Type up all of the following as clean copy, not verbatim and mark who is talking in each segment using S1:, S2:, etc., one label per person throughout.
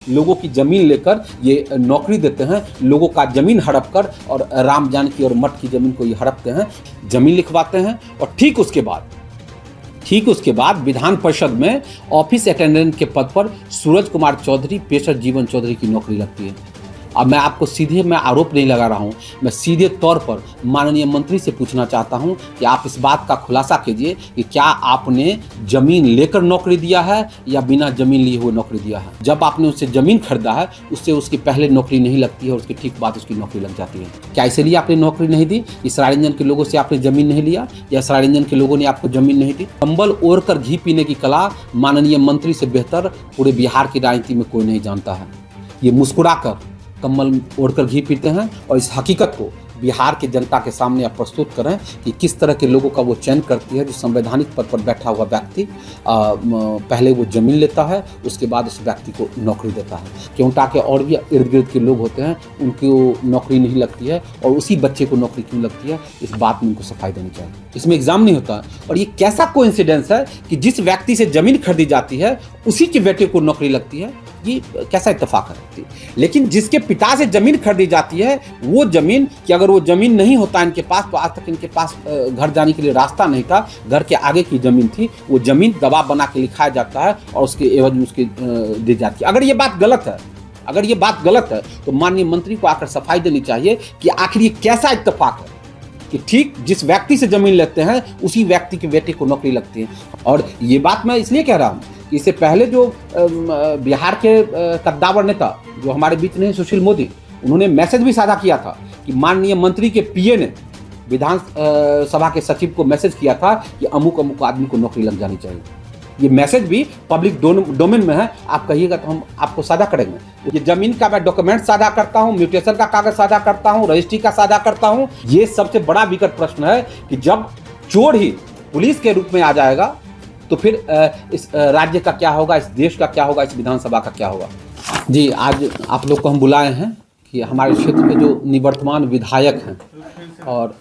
S1: लोगों की जमीन लेकर ये नौकरी देते हैं, लोगों का जमीन हड़प कर और राम जानकी और मठ की जमीन को ये हड़पते हैं, जमीन लिखवाते हैं और ठीक उसके बाद विधान परिषद में ऑफिस अटेंडेंट के पद पर सूरज कुमार चौधरी पेशर जीवन चौधरी की नौकरी लगती है। अब मैं आपको सीधे आरोप नहीं लगा रहा हूं, मैं सीधे तौर पर माननीय मंत्री से पूछना चाहता हूं कि आप इस बात का खुलासा कीजिए कि क्या आपने जमीन लेकर नौकरी दिया है या बिना जमीन लिए हुए नौकरी दिया है। जब आपने उससे जमीन खरीदा है उससे उसकी पहले नौकरी नहीं लगती है और उसके ठीक बाद उसकी नौकरी लग जाती है। क्या इसलिए आपने नौकरी नहीं दी? इस सरायरंजन के लोगों से आपने जमीन नहीं लिया या सरायरंजन के लोगों ने आपको जमीन नहीं दी? कंबल ओढ़ कर घी पीने की कला माननीय मंत्री से बेहतर पूरे बिहार की राजनीति में कोई नहीं जानता है। ये मुस्कुरा कर कम्बल ओढ़कर घी पीते हैं और इस हकीकत को बिहार की जनता के सामने आप प्रस्तुत करें कि किस तरह के लोगों का वो चयन करती है। जो संवैधानिक पद पर बैठा हुआ व्यक्ति पहले वो जमीन लेता है, उसके बाद उस व्यक्ति को नौकरी देता है। क्यों? ताकि और भी इर्द गिर्द के लोग होते हैं उनको नौकरी नहीं लगती है और उसी बच्चे को नौकरी क्यों लगती है, इस बात में उनको सफाई देनी चाहिए। इसमें एग्जाम नहीं होता और ये कैसा कोइंसिडेंस है कि जिस व्यक्ति से जमीन खरीदी जाती है उसी के बेटे को नौकरी लगती है। ये कैसा इत्तेफाक है। लेकिन जिसके पिता से जमीन खरीदी जाती है वो जमीन कि अगर वो जमीन नहीं होता इनके पास तो आज तक इनके पास घर जाने के लिए रास्ता नहीं था। घर के आगे की जमीन थी, वो जमीन दबाव बना के लिखाया जाता है और उसके एवज में उसकी दी जाती है। अगर ये बात गलत है तो माननीय मंत्री को आकर सफाई देनी चाहिए कि आखिर ये कैसा इत्तेफाक है कि ठीक जिस व्यक्ति से जमीन लेते हैं उसी व्यक्ति के बेटे को नौकरी लगती है। और ये बात मैं इसलिए कह रहा हूँ, इससे पहले जो बिहार के कद्दावर नेता जो हमारे बीच में सुशील मोदी, उन्होंने मैसेज भी साझा किया था कि माननीय मंत्री के पीए ने विधान सभा के सचिव को मैसेज किया था कि अमुक आदमी को नौकरी लग जानी चाहिए। ये मैसेज भी पब्लिक डोमेन में है, आप कहिएगा तो हम आपको साझा करेंगे। ये जमीन का मैं डॉक्यूमेंट साझा करता हूँ, म्यूटेशन का कागज साझा करता हूँ, रजिस्ट्री का साझा करता हूँ। ये सबसे बड़ा विकट प्रश्न है कि जब चोर ही पुलिस के रूप में आ जाएगा तो फिर इस राज्य का क्या होगा, इस देश का क्या होगा, इस विधानसभा का क्या होगा। जी, आज आप लोग को हम बुलाए हैं कि हमारे क्षेत्र के जो निवर्तमान विधायक हैं और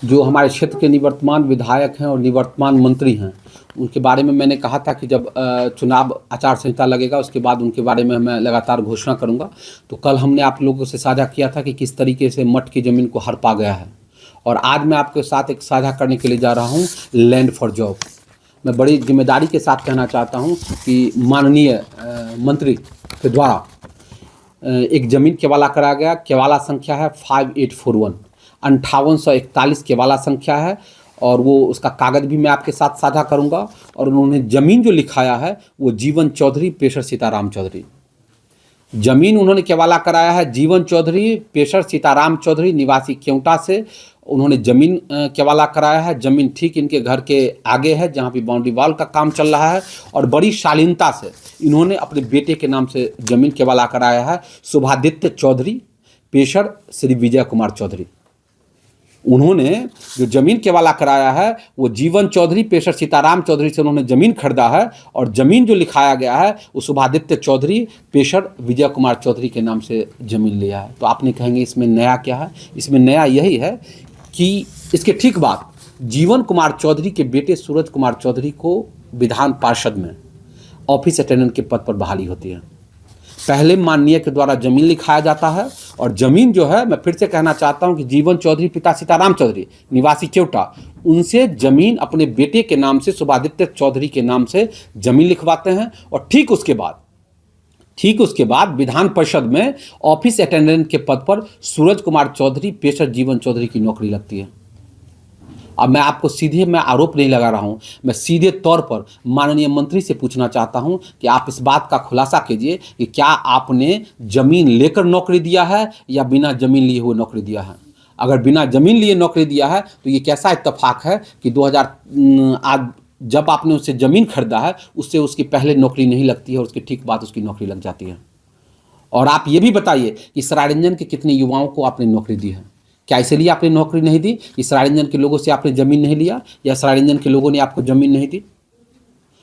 S1: जो हमारे क्षेत्र के निवर्तमान विधायक हैं और निवर्तमान मंत्री हैं, उनके बारे में मैंने कहा था कि जब चुनाव आचार संहिता लगेगा उसके बाद उनके बारे में मैं लगातार घोषणा करूंगा। तो कल हमने आप लोगों से साझा किया था कि किस तरीके से मठ की ज़मीन को हड़पा गया है और आज मैं आपके साथ एक साझा करने के लिए जा रहा हूँ लैंड फॉर जॉब। मैं बड़ी जिम्मेदारी के साथ कहना चाहता हूं कि माननीय मंत्री के द्वारा एक ज़मीन केवाला कराया गया। केवाला संख्या है 5841, 5841 केवाला संख्या है और वो उसका कागज़ भी मैं आपके साथ साझा करूंगा। और उन्होंने ज़मीन जो लिखाया है वो जीवन चौधरी पेशर सीताराम चौधरी, जमीन उन्होंने केवाला कराया है जीवन चौधरी पेशर सीताराम चौधरी निवासी केवटा से। उन्होंने ज़मीन केवाला कराया है, ज़मीन ठीक इनके घर के आगे है जहाँ पे बाउंड्री वॉल का काम चल रहा है। और बड़ी शालीनता से इन्होंने अपने बेटे के नाम से ज़मीन केवाला कराया है, शुभादित्य चौधरी पेशर श्री विजय कुमार चौधरी। उन्होंने जो ज़मीन केवाला कराया है वो जीवन चौधरी पेशर सीताराम चौधरी से उन्होंने ज़मीन खरीदा है और ज़मीन जो लिखाया गया है वो शुभादित्य चौधरी पेशर विजय कुमार चौधरी के नाम से ज़मीन लिया है। तो आपने कहेंगे इसमें नया क्या है? इसमें नया यही है कि इसके ठीक बाद जीवन कुमार चौधरी के बेटे सूरज कुमार चौधरी को विधान पार्षद में ऑफिस अटेंडेंट के पद पर बहाली होती है। पहले माननीय के द्वारा जमीन लिखाया जाता है और जमीन जो है, मैं फिर से कहना चाहता हूं कि जीवन चौधरी पिता सीताराम चौधरी निवासी केवटा, उनसे जमीन अपने बेटे के नाम से शुभादित्य चौधरी के नाम से जमीन लिखवाते हैं और ठीक उसके बाद विधान परिषद में ऑफिस अटेंडेंट के पद पर सूरज कुमार चौधरी पेशर जीवन चौधरी की नौकरी लगती है। अब मैं आपको सीधे आरोप नहीं लगा रहा हूं, मैं सीधे तौर पर माननीय मंत्री से पूछना चाहता हूं कि आप इस बात का खुलासा कीजिए कि क्या आपने जमीन लेकर नौकरी दिया है या बिना जमीन लिए हुए नौकरी दिया है। अगर बिना जमीन लिए नौकरी दिया है तो ये कैसा इत्तेफाक है कि आज जब आपने उससे ज़मीन खरीदा है उससे उसकी पहले नौकरी नहीं लगती है और उसके ठीक बाद उसकी नौकरी लग जाती है। और आप ये भी बताइए कि सरायरंजन के कितने युवाओं को आपने नौकरी दी है। क्या इसलिए आपने नौकरी नहीं दी कि सरायरंजन के लोगों से आपने ज़मीन नहीं लिया या सरायरंजन के लोगों ने आपको ज़मीन नहीं दी?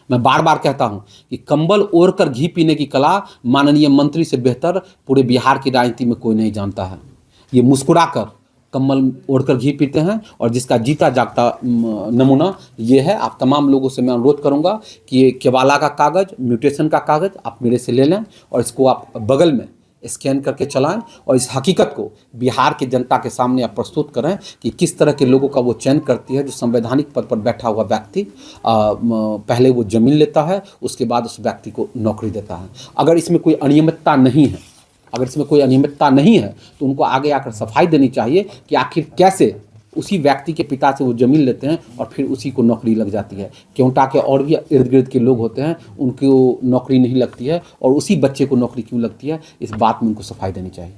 S1: मैं बार बार कहता हूं कि कंबल ओढ़ कर घी पीने की कला माननीय मंत्री से बेहतर पूरे बिहार की राजनीति में कोई नहीं जानता है। ये मुस्कुरा कर कम्बल ओढ़कर घी पीते हैं और जिसका जीता जागता नमूना ये है। आप तमाम लोगों से मैं अनुरोध करूंगा कि ये केवाला का कागज़, म्यूटेशन का कागज़ आप मेरे से ले लें और इसको आप बगल में स्कैन करके चलाएं और इस हकीकत को बिहार की जनता के सामने आप प्रस्तुत करें कि किस तरह के लोगों का वो चयन करती है। जो संवैधानिक पद पर बैठा हुआ व्यक्ति पहले वो ज़मीन लेता है, उसके बाद उस व्यक्ति को नौकरी देता है। अगर इसमें कोई अनियमितता नहीं है, तो उनको आगे आकर सफाई देनी चाहिए कि आखिर कैसे उसी व्यक्ति के पिता से वो ज़मीन लेते हैं और फिर उसी को नौकरी लग जाती है। क्यों? ताकि और भी इर्द गिर्द के लोग होते हैं उनको नौकरी नहीं लगती है और उसी बच्चे को नौकरी क्यों लगती है, इस बात में उनको सफाई देनी चाहिए।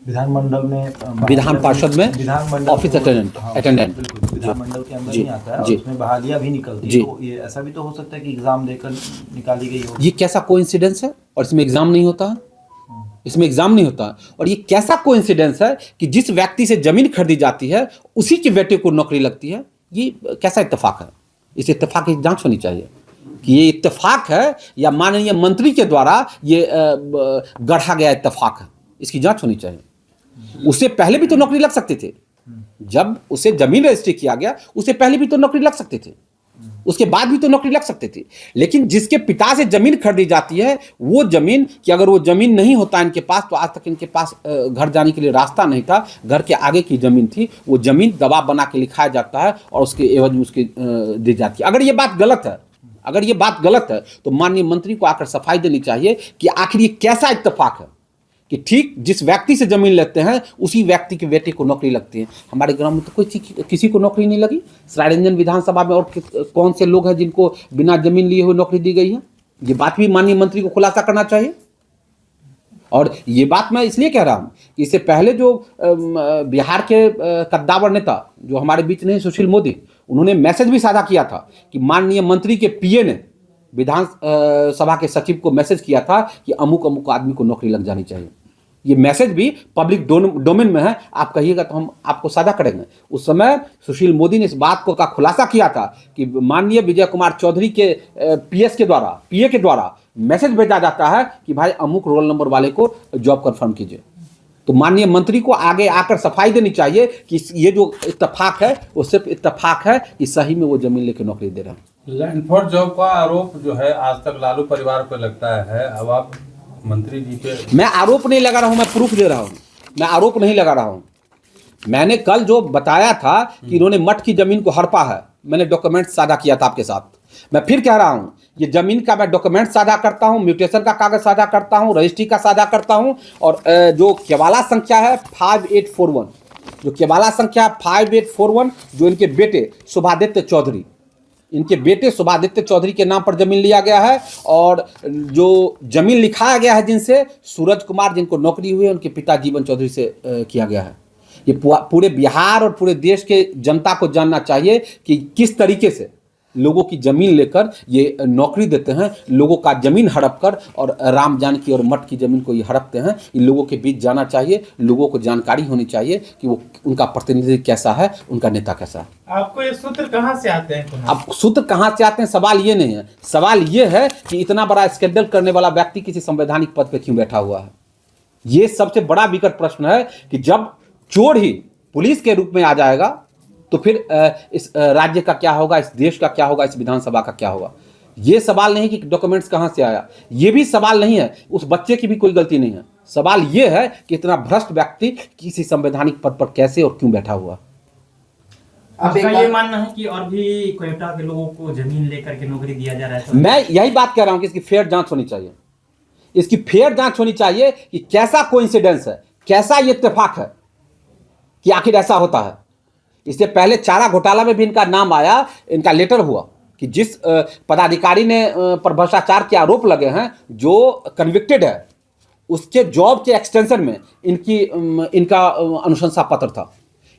S2: विधानमंडल में,
S1: विधान पार्षद में ऑफिस अटेंडेंट
S2: विधानमंडल के अंदर नहीं आता है, उसमें बहालियां भी निकलती है। तो ये ऐसा भी तो हो सकता है कि एग्जाम देकर निकाली गई हो।
S1: ये कैसा कोइंसिडेंस है? और इसमें एग्जाम नहीं होता है, और ये कैसा कोइंसिडेंस है कि जिस व्यक्ति से जमीन खरीदी जाती है उसी के बेटे को नौकरी लगती है। ये कैसा इत्तेफाक है? इस इत्तेफाक की जांच होनी चाहिए कि ये इत्तेफाक है या माननीय मंत्री के द्वारा ये गढ़ा गया इत्तेफाक है। इसकी जांच होनी चाहिए। उससे पहले भी तो नौकरी लग सकते थे। जब उसे जमीन रजिस्ट्री किया गया उससे पहले भी तो नौकरी लग सकते थे, उसके बाद भी तो नौकरी लग सकते थे। लेकिन जिसके पिता से जमीन खरीदी जाती है वो जमीन कि अगर वो जमीन नहीं होता इनके पास, तो आज तक इनके पास घर जाने के लिए रास्ता नहीं था। घर के आगे की जमीन थी, वो जमीन दबाव बना के लिखाया जाता है और उसके एवज में उसकी दी जाती है। अगर ये बात गलत है तो माननीय मंत्री को आकर सफाई देनी चाहिए कि आखिर ये कैसा इत्तेफाक है कि ठीक जिस व्यक्ति से जमीन लेते हैं उसी व्यक्ति के बेटे को नौकरी लगती है। हमारे ग्राम में तो कोई किसी को नौकरी नहीं लगी। सरायरंजन विधानसभा में और कौन से लोग हैं जिनको बिना जमीन लिए हुए नौकरी दी गई है? ये बात भी माननीय मंत्री को खुलासा करना चाहिए। और ये बात मैं इसलिए कह रहा हूँ कि इससे पहले जो बिहार के कद्दावर नेता जो हमारे बीच नहीं, सुशील मोदी, उन्होंने मैसेज भी साझा किया था कि माननीय मंत्री के पीए ने विधान सभा के सचिव को मैसेज किया था कि अमुक अमुक आदमी को नौकरी लग जानी चाहिए। ये मैसेज भी पब्लिक डोमेन में है, आप कहिएगा तो हम आपको साझा करेंगे। उस समय सुशील मोदी ने इस बात को का खुलासा किया था कि माननीय विजय कुमार चौधरी के पीए के द्वारा मैसेज भेजा जाता है कि भाई अमुक रोल नंबर वाले को जॉब कंफर्म कीजिए। तो माननीय मंत्री को आगे आकर सफाई देनी चाहिए कि ये जो इत्तेफाक है वो सिर्फ इत्तेफाक है कि सही में वो जमीन लेकर नौकरी दे रहे हैं।
S3: लैंड फॉर जॉब का आरोप जो है आज तक लालू परिवार पर लगता है। अब आप मंत्री जी पे,
S1: मैं आरोप नहीं लगा रहा हूं, मैं प्रूफ दे रहा हूं। मैं आरोप नहीं लगा रहा हूं। मैंने कल जो बताया था कि इन्होंने मठ की जमीन को हड़पा है, मैंने डॉक्यूमेंट साझा किया था आपके साथ। मैं फिर कह रहा हूं, ये जमीन का मैं डॉक्यूमेंट साझा करता हूं, म्यूटेशन का कागज साझा करता हूं, रजिस्ट्री का साझा करता हूं। और जो केवाला संख्या है 5841, जो केवाला संख्या 5841, जो इनके बेटे शुभादित्य चौधरी के नाम पर जमीन लिया गया है। और जो जमीन लिखाया गया है जिनसे, सूरज कुमार जिनको नौकरी हुई है, उनके पिता जीवन चौधरी से किया गया है। ये पूरे बिहार और पूरे देश के जनता को जानना चाहिए कि किस तरीके से लोगों की जमीन लेकर ये नौकरी देते हैं, लोगों का जमीन हड़प कर, और राम जानकी और मठ की जमीन को ये हड़पते हैं। इन लोगों के बीच जाना चाहिए, लोगों को जानकारी होनी चाहिए कि वो उनका प्रतिनिधित्व कैसा है, उनका नेता कैसा है।
S4: आपको ये सूत्र कहाँ से आते हैं?
S1: अब सूत्र कहाँ से आते हैं सवाल ये नहीं है। सवाल ये है कि इतना बड़ा स्कैंडल करने वाला व्यक्ति किसी संवैधानिक पद पे क्यों बैठा हुआ है। ये सबसे बड़ा विकट प्रश्न है कि जब चोर ही पुलिस के रूप में आ जाएगा तो फिर इस राज्य का क्या होगा, इस देश का क्या होगा, इस विधानसभा का क्या होगा। ये सवाल नहीं कि डॉक्यूमेंट्स कहाँ से आया, ये भी सवाल नहीं है, उस बच्चे की भी कोई गलती नहीं है। सवाल ये है कि इतना भ्रष्ट व्यक्ति किसी संवैधानिक पद पर कैसे और क्यों बैठा हुआ।
S4: आपका ये मानना है कि और भी कोयटा के लोगों को जमीन लेकर के नौकरी दिया जा रहा है?
S1: मैं यही बात कह रहा हूं कि इसकी फेयर जांच होनी चाहिए। इसकी फेयर जांच होनी चाहिए कि कैसा कोइंसिडेंस है, कैसा ये इत्तेफाक है कि आखिर ऐसा होता है। इससे पहले चारा घोटाला में भी इनका नाम आया, इनका लेटर हुआ कि जिस पदाधिकारी ने पर भ्रष्टाचार के आरोप लगे हैं, जो कन्विक्टेड है, उसके जॉब के एक्सटेंशन में इनका अनुशंसा पत्र था।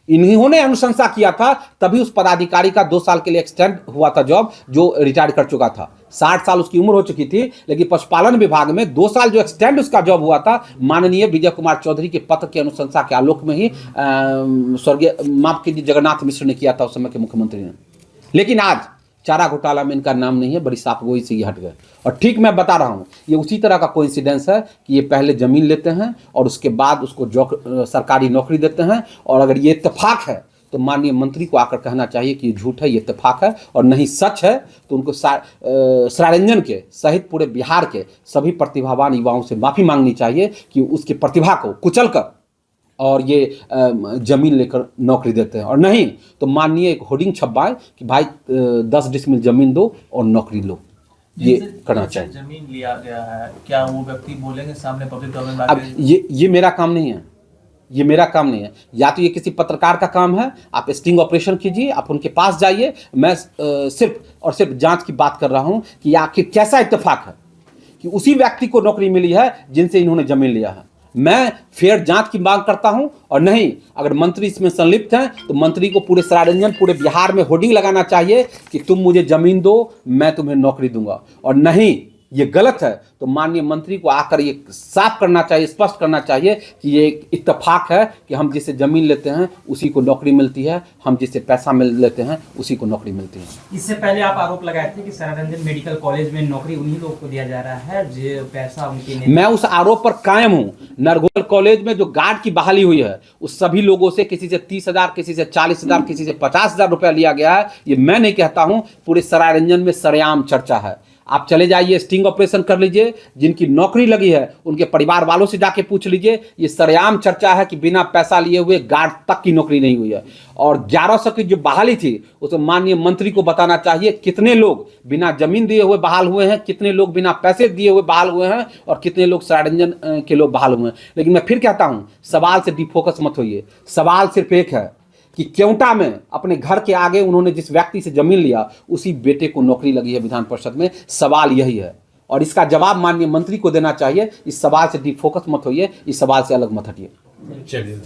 S1: इन्होंने अनुशंसा किया था, तभी उस पदाधिकारी का 2 साल के लिए एक्सटेंड हुआ था जॉब, जो रिटायर कर चुका था। 60 साल उसकी उम्र हो चुकी थी, लेकिन पशुपालन विभाग में 2 साल जो एक्सटेंड उसका जॉब हुआ था, माननीय विजय कुमार चौधरी के पत्र की अनुशंसा के आलोक में ही स्वर्गीय माफ कीजिए जगन्नाथ मिश्र ने किया था, उस समय के मुख्यमंत्री ने। लेकिन आज चारा घोटाला में इनका नाम नहीं है, बड़ी साफगोई से ये हट गए। और ठीक मैं बता रहा हूँ, ये उसी तरह का कोइंसिडेंस है कि ये पहले ज़मीन लेते हैं और उसके बाद उसको सरकारी नौकरी देते हैं। और अगर ये इत्तेफाक है तो माननीय मंत्री को आकर कहना चाहिए कि ये झूठ है, ये इत्तेफाक है, और नहीं सच है तो उनको सरारंजन के सहित पूरे बिहार के सभी प्रतिभावान युवाओं से माफ़ी मांगनी चाहिए कि उसकी प्रतिभा को कुचल कर और ये ज़मीन लेकर नौकरी देते हैं। और नहीं तो माननीय एक होर्डिंग छपवाएं कि भाई 10 डिसमिल ज़मीन दो और नौकरी लो, ये करना चाहिए।
S5: जमीन लिया गया है, क्या वो व्यक्ति बोलेंगे सामने पब्लिक डोमेन में?
S1: अब ये मेरा काम नहीं है, ये मेरा काम नहीं है। या तो ये किसी पत्रकार का काम है, आप स्टिंग ऑपरेशन कीजिए, आप उनके पास जाइए। मैं सिर्फ और सिर्फ जांच की बात कर रहा हूं कि आखिर कैसा इत्तेफाक है कि उसी व्यक्ति को नौकरी मिली है जिनसे इन्होंने जमीन लिया है। मैं फेयर जांच की मांग करता हूं। और नहीं, अगर मंत्री इसमें संलिप्त हैं तो मंत्री को पूरे सरारंजन पूरे बिहार में होर्डिंग लगाना चाहिए कि तुम मुझे जमीन दो, मैं तुम्हें नौकरी दूंगा। और नहीं, ये गलत है तो माननीय मंत्री को आकर ये साफ करना चाहिए, स्पष्ट करना चाहिए कि ये एक इत्तेफाक है कि हम जिसे ज़मीन लेते हैं उसी को नौकरी मिलती है, हम जिसे पैसा मिल लेते हैं उसी को नौकरी मिलती है।
S4: इससे पहले आप आरोप लगाए थे कि सरारंजन मेडिकल कॉलेज में नौकरी उन्हीं लोगों को दिया जा रहा है जो पैसा उनके।
S1: मैं उस आरोप पर कायम हूँ। नरगोल कॉलेज में जो गार्ड की बहाली हुई है उस सभी लोगों से किसी से 30,000, किसी से 40,000, किसी से 50,000 रुपया लिया गया है। ये मैं नहीं कहता हूँ, पूरे सरारंजन में सरेआम चर्चा है। आप चले जाइए, स्टिंग ऑपरेशन कर लीजिए, जिनकी नौकरी लगी है उनके परिवार वालों से जाके पूछ लीजिए। ये सरेआम चर्चा है कि बिना पैसा लिए हुए गार्ड तक की नौकरी नहीं हुई है। और 1100 की जो बहाली थी उसमें माननीय मंत्री को बताना चाहिए कितने लोग बिना जमीन दिए हुए बहाल हुए हैं, कितने लोग बिना पैसे दिए हुए बहाल हुए हैं और कितने लोग सरारंजन के लोग बहाल हुए हैं। लेकिन मैं फिर कहता हूँ, सवाल से डिफोकस मत होइए। सवाल सिर्फ एक है कि क्योंटा में अपने घर के आगे उन्होंने जिस व्यक्ति से जमीन लिया उसी बेटे को नौकरी लगी है विधान परिषद में। सवाल यही है और इसका जवाब माननीय मंत्री को देना चाहिए। इस सवाल से डिफोकस मत होइए, इस सवाल से अलग मत हटिए।
S3: चलिए।